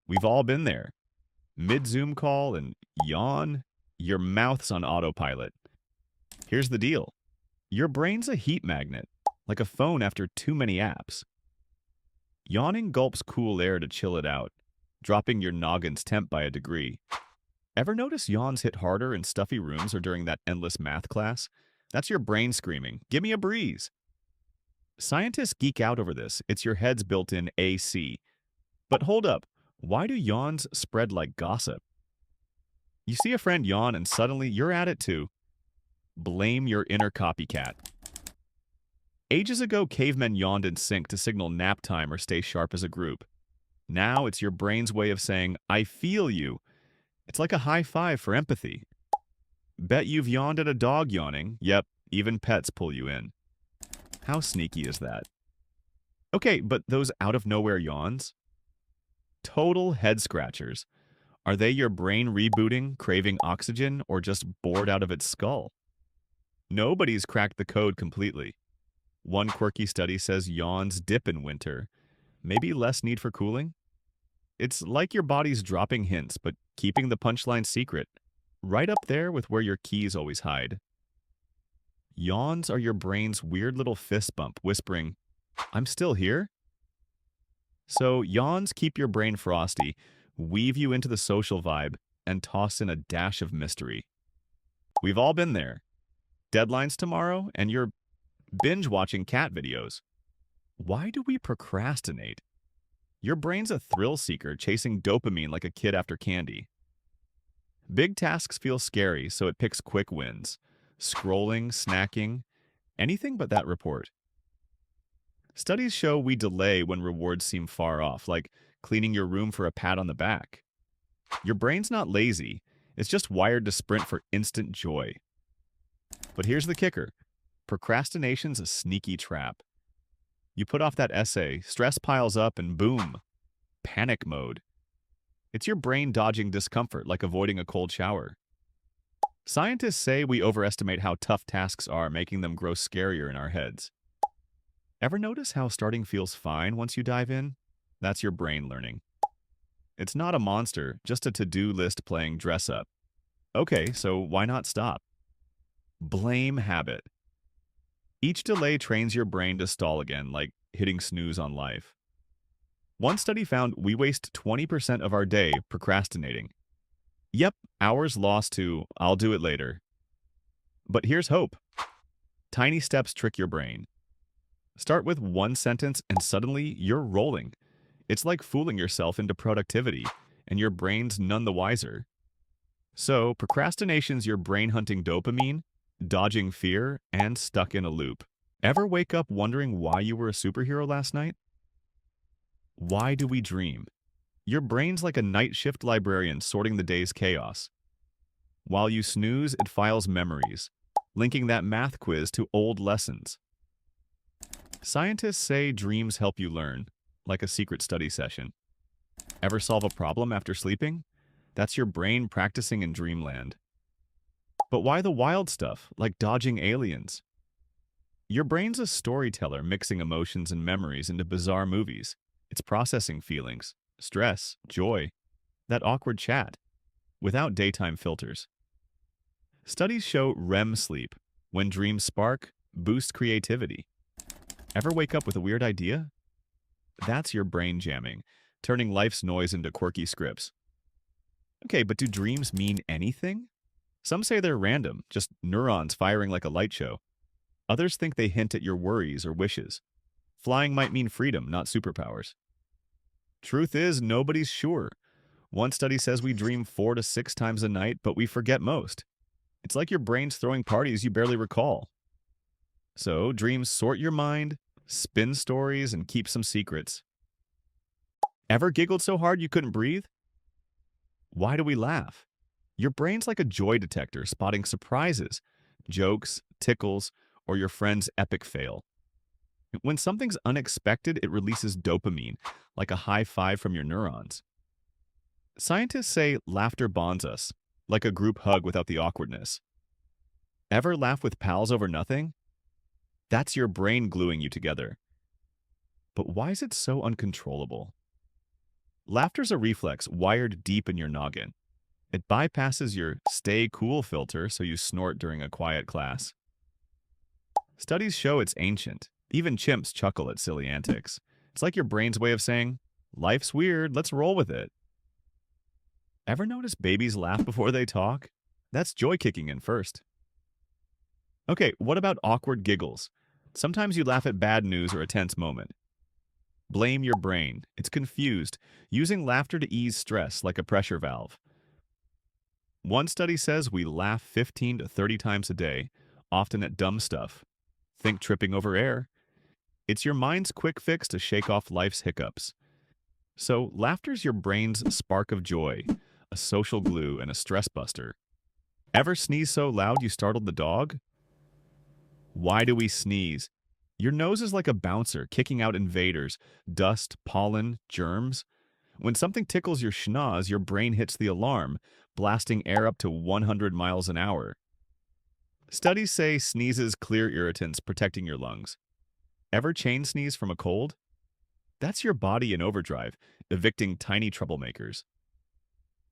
We've all been there. Mid-Zoom call and yawn, your mouth's on autopilot. Here's the deal. Your brain's a heat magnet, like a phone after too many apps. Yawning gulps cool air to chill it out, dropping your noggin's temp by a degree. Ever notice yawns hit harder in stuffy rooms or during that endless math class? That's your brain screaming, "Give me a breeze." Scientists geek out over this. It's your head's built-in AC. But hold up, why do yawns spread like gossip? You see a friend yawn and suddenly you're at it too. Blame your inner copycat. Ages ago, cavemen yawned in sync to signal nap time or stay sharp as a group. Now it's your brain's way of saying, "I feel you." It's like a high five for empathy. Bet you've yawned at a dog yawning. Yep, even pets pull you in. How sneaky is that? Okay, but those out-of-nowhere yawns? Total head scratchers. Are they your brain rebooting, craving oxygen, or just bored out of its skull? Nobody's cracked the code completely. One quirky study says yawns dip in winter. Maybe less need for cooling? It's like your body's dropping hints, but keeping the punchline secret. Right up there with where your keys always hide. Yawns are your brain's weird little fist bump, whispering, "I'm still here." So yawns keep your brain frosty, weave you into the social vibe, and toss in a dash of mystery. We've all been there. Deadlines tomorrow, and you're binge-watching cat videos. Why do we procrastinate? Your brain's a thrill seeker chasing dopamine like a kid after candy. Big tasks feel scary, so it picks quick wins. Scrolling, snacking, anything but that report. Studies show we delay when rewards seem far off, like cleaning your room for a pat on the back. Your brain's not lazy, it's just wired to sprint for instant joy. But here's the kicker. Procrastination's a sneaky trap. You put off that essay, stress piles up, and boom, panic mode. It's your brain dodging discomfort like avoiding a cold shower. Scientists say we overestimate how tough tasks are, making them grow scarier in our heads. Ever notice how starting feels fine once you dive in? That's your brain learning. It's not a monster, just a to-do list playing dress up. Okay, so why not stop? Blame habit. Each delay trains your brain to stall again, like hitting snooze on life. One study found we waste 20% of our day procrastinating. Yep, hours lost to, "I'll do it later." But here's hope. Tiny steps trick your brain. Start with one sentence and suddenly you're rolling. It's like fooling yourself into productivity, and your brain's none the wiser. So, procrastination's your brain hunting dopamine, dodging fear, and stuck in a loop. Ever wake up wondering why you were a superhero last night? Why do we dream? Your brain's like a night shift librarian sorting the day's chaos. While you snooze, it files memories, linking that math quiz to old lessons. Scientists say dreams help you learn, like a secret study session. Ever solve a problem after sleeping? That's your brain practicing in dreamland. But why the wild stuff, like dodging aliens? Your brain's a storyteller mixing emotions and memories into bizarre movies. It's processing feelings, stress, joy, that awkward chat, without daytime filters. Studies show REM sleep, when dreams spark, boost creativity. Ever wake up with a weird idea? That's your brain jamming, turning life's noise into quirky scripts. Okay, but do dreams mean anything? Some say they're random, just neurons firing like a light show. Others think they hint at your worries or wishes. Flying might mean freedom, not superpowers. Truth is, nobody's sure. One study says we dream 4 to 6 times a night, but we forget most. It's like your brain's throwing parties you barely recall. So, dreams sort your mind, spin stories, and keep some secrets. Ever giggled so hard you couldn't breathe? Why do we laugh? Your brain's like a joy detector, spotting surprises, jokes, tickles, or your friend's epic fail. When something's unexpected, it releases dopamine, like a high five from your neurons. Scientists say laughter bonds us, like a group hug without the awkwardness. Ever laugh with pals over nothing? That's your brain gluing you together. But why is it so uncontrollable? Laughter's a reflex wired deep in your noggin. It bypasses your stay cool filter so you snort during a quiet class. Studies show it's ancient. Even chimps chuckle at silly antics. It's like your brain's way of saying, life's weird, let's roll with it. Ever notice babies laugh before they talk? That's joy kicking in first. Okay, what about awkward giggles? Sometimes you laugh at bad news or a tense moment. Blame your brain. It's confused, using laughter to ease stress like a pressure valve. One study says we laugh 15 to 30 times a day, often at dumb stuff. Think tripping over air. It's your mind's quick fix to shake off life's hiccups. So, laughter's your brain's spark of joy, a social glue and a stress buster. Ever sneeze so loud you startled the dog? Why do we sneeze? Your nose is like a bouncer kicking out invaders, dust, pollen, germs. When something tickles your schnoz, your brain hits the alarm, blasting air up to 100 miles an hour. Studies say sneezes clear irritants, protecting your lungs. Ever chain sneeze from a cold? That's your body in overdrive, evicting tiny troublemakers.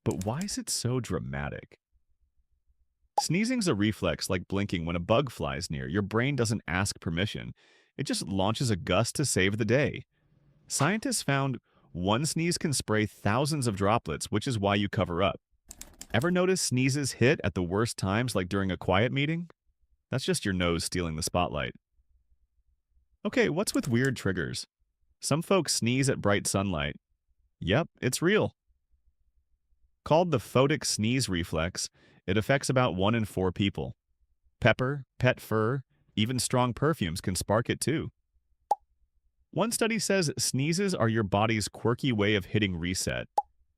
But why is it so dramatic? Sneezing's a reflex like blinking when a bug flies near. Your brain doesn't ask permission. It just launches a gust to save the day. Scientists found one sneeze can spray thousands of droplets, which is why you cover up. Ever notice sneezes hit at the worst times, like during a quiet meeting? That's just your nose stealing the spotlight. Okay, what's with weird triggers? Some folks sneeze at bright sunlight. Yep, it's real. Called the photic sneeze reflex, it affects about 1 in 4 people. Pepper, pet fur, even strong perfumes can spark it too. One study says sneezes are your body's quirky way of hitting reset,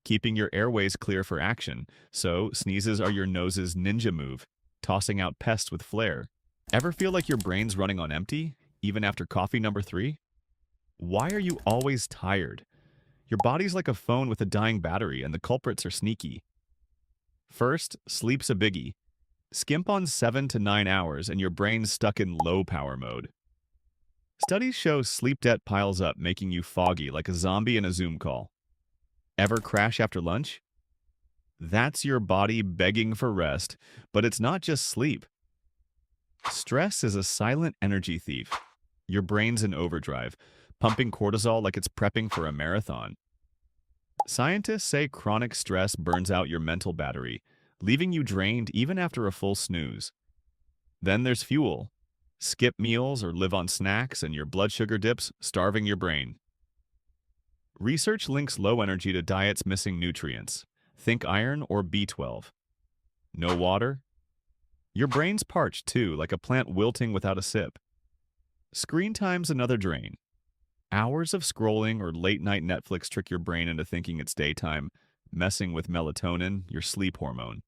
keeping your airways clear for action. So, sneezes are your nose's ninja move, tossing out pests with flair. Ever feel like your brain's running on empty, even after coffee number 3? Why are you always tired? Your body's like a phone with a dying battery, and the culprits are sneaky. First, sleep's a biggie. Skimp on 7 to 9 hours and your brain's stuck in low power mode. Studies show sleep debt piles up, making you foggy like a zombie in a Zoom call. Ever crash after lunch? That's your body begging for rest, but it's not just sleep. Stress is a silent energy thief. Your brain's in overdrive, pumping cortisol like it's prepping for a marathon. Scientists say chronic stress burns out your mental battery, leaving you drained even after a full snooze. Then there's fuel. Skip meals or live on snacks and your blood sugar dips, starving your brain. Research links low energy to diets missing nutrients. Think iron or B12. No water? Your brain's parched too, like a plant wilting without a sip. Screen time's another drain. Hours of scrolling or late-night Netflix trick your brain into thinking it's daytime, messing with melatonin, your sleep hormone.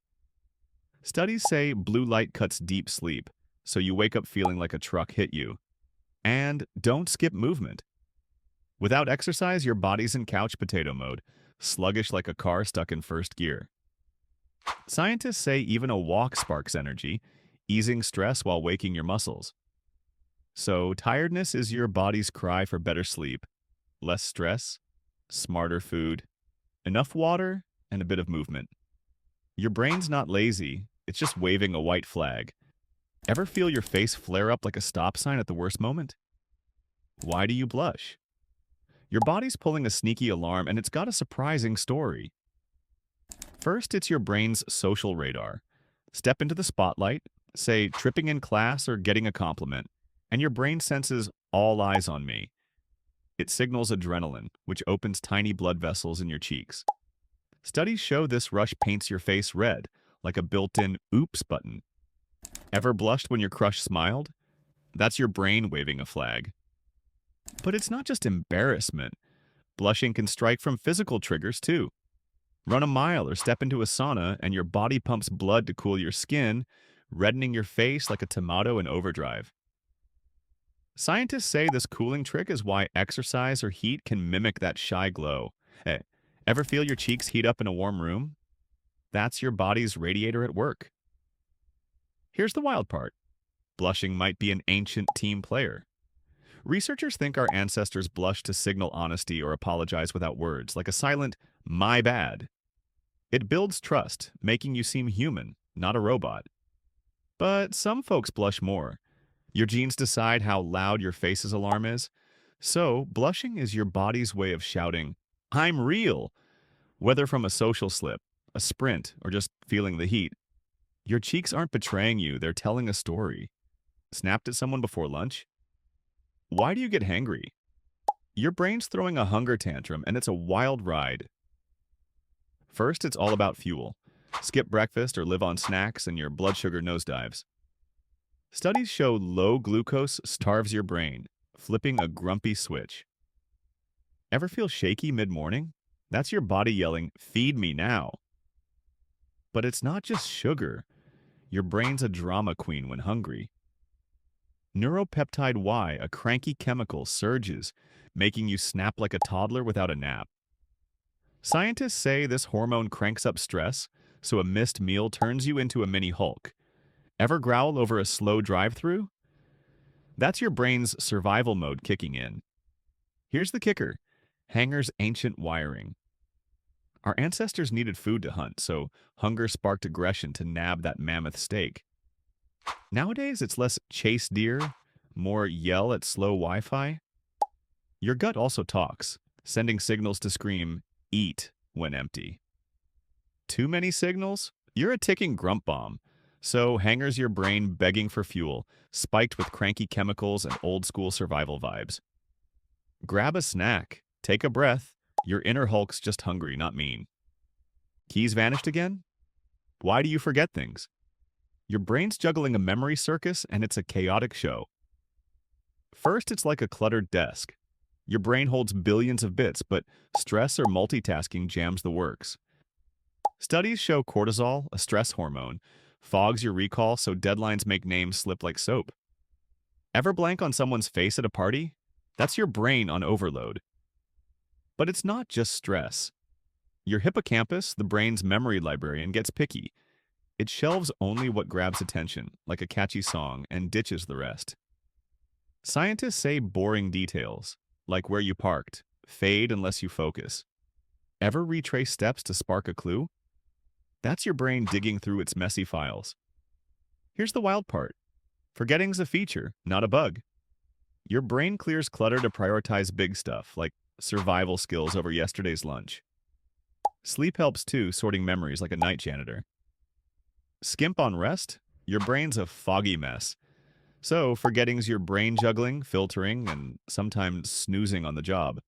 Studies say blue light cuts deep sleep, so you wake up feeling like a truck hit you. And don't skip movement. Without exercise, your body's in couch potato mode, sluggish like a car stuck in first gear. Scientists say even a walk sparks energy, easing stress while waking your muscles. So, tiredness is your body's cry for better sleep, less stress, smarter food, enough water, and a bit of movement. Your brain's not lazy, it's just waving a white flag. Ever feel your face flare up like a stop sign at the worst moment? Why do you blush? Your body's pulling a sneaky alarm, and it's got a surprising story. First, it's your brain's social radar. Step into the spotlight, say tripping in class or getting a compliment, and your brain senses all eyes on me. It signals adrenaline, which opens tiny blood vessels in your cheeks. Studies show this rush paints your face red, like a built-in oops button. Ever blushed when your crush smiled? That's your brain waving a flag. But it's not just embarrassment. Blushing can strike from physical triggers too. Run a mile or step into a sauna and your body pumps blood to cool your skin, reddening your face like a tomato in overdrive. Scientists say this cooling trick is why exercise or heat can mimic that shy glow. Hey, ever feel your cheeks heat up in a warm room? That's your body's radiator at work. Here's the wild part. Blushing might be an ancient team player. Researchers think our ancestors blushed to signal honesty or apologize without words, like a silent, my bad. It builds trust, making you seem human, not a robot. But some folks blush more. Your genes decide how loud your face's alarm is. So, blushing is your body's way of shouting, I'm real! Whether from a social slip, a sprint, or just feeling the heat. Your cheeks aren't betraying you, they're telling a story. Snapped at someone before lunch? Why do you get hangry? Your brain's throwing a hunger tantrum, and it's a wild ride. First, it's all about fuel. Skip breakfast or live on snacks, and your blood sugar nosedives. Studies show low glucose starves your brain, flipping a grumpy switch. Ever feel shaky mid-morning? That's your body yelling, feed me now. But it's not just sugar. Your brain's a drama queen when hungry. Neuropeptide Y, a cranky chemical, surges, making you snap like a toddler without a nap. Scientists say this hormone cranks up stress, so a missed meal turns you into a mini Hulk. Ever growl over a slow drive-thru? That's your brain's survival mode kicking in. Here's the kicker. Hanger's ancient wiring. Our ancestors needed food to hunt, so hunger sparked aggression to nab that mammoth steak. Nowadays, it's less chase deer, more yell at slow Wi-Fi. Your gut also talks, sending signals to scream, eat, when empty. Too many signals? You're a ticking grump bomb. So hangers your brain begging for fuel, spiked with cranky chemicals and old-school survival vibes. Grab a snack, take a breath. Your inner Hulk's just hungry, not mean. Keys vanished again? Why do you forget things? Your brain's juggling a memory circus, and it's a chaotic show. First, it's like a cluttered desk. Your brain holds billions of bits, but stress or multitasking jams the works. Studies show cortisol, a stress hormone, fogs your recall so deadlines make names slip like soap. Ever blank on someone's face at a party? That's your brain on overload. But it's not just stress. Your hippocampus, the brain's memory librarian, gets picky. It shelves only what grabs attention, like a catchy song, and ditches the rest. Scientists say boring details, like where you parked, fade unless you focus. Ever retrace steps to spark a clue? That's your brain digging through its messy files. Here's the wild part. Forgetting's a feature, not a bug. Your brain clears clutter to prioritize big stuff, like survival skills over yesterday's lunch. Sleep helps too, sorting memories like a night janitor. Skimp on rest? Your brain's a foggy mess. So, forgetting's your brain juggling, filtering, and sometimes snoozing on the job.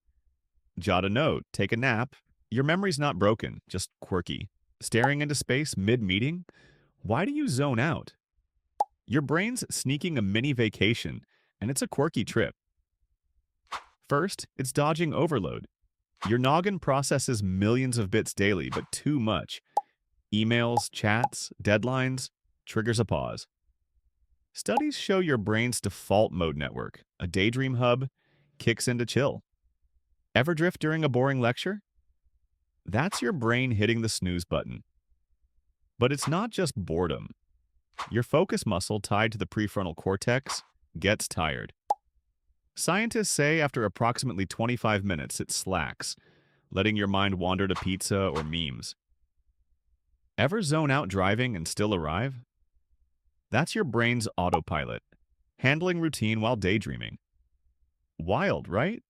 Jot a note, take a nap. Your memory's not broken, just quirky. Staring into space mid-meeting? Why do you zone out? Your brain's sneaking a mini vacation, and it's a quirky trip. First, it's dodging overload. Your noggin processes millions of bits daily, but too much. Emails, chats, deadlines, triggers a pause. Studies show your brain's default mode network, a daydream hub, kicks into chill. Ever drift during a boring lecture? That's your brain hitting the snooze button. But it's not just boredom. Your focus muscle tied to the prefrontal cortex gets tired. Scientists say after approximately 25 minutes it slacks, letting your mind wander to pizza or memes. Ever zone out driving and still arrive? That's your brain's autopilot, handling routine while daydreaming. Wild, right?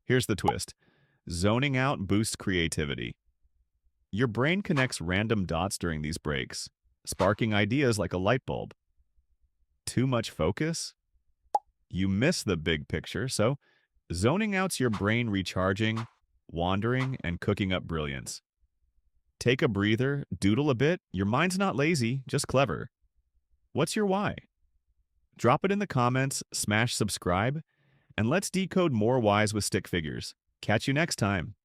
Here's the twist. Zoning out boosts creativity. Your brain connects random dots during these breaks, sparking ideas like a light bulb. Too much focus? You miss the big picture, so zoning out's your brain recharging, wandering, and cooking up brilliance. Take a breather, doodle a bit. Your mind's not lazy, just clever. What's your why? Drop it in the comments, smash subscribe, and let's decode more whys with stick figures. Catch you next time.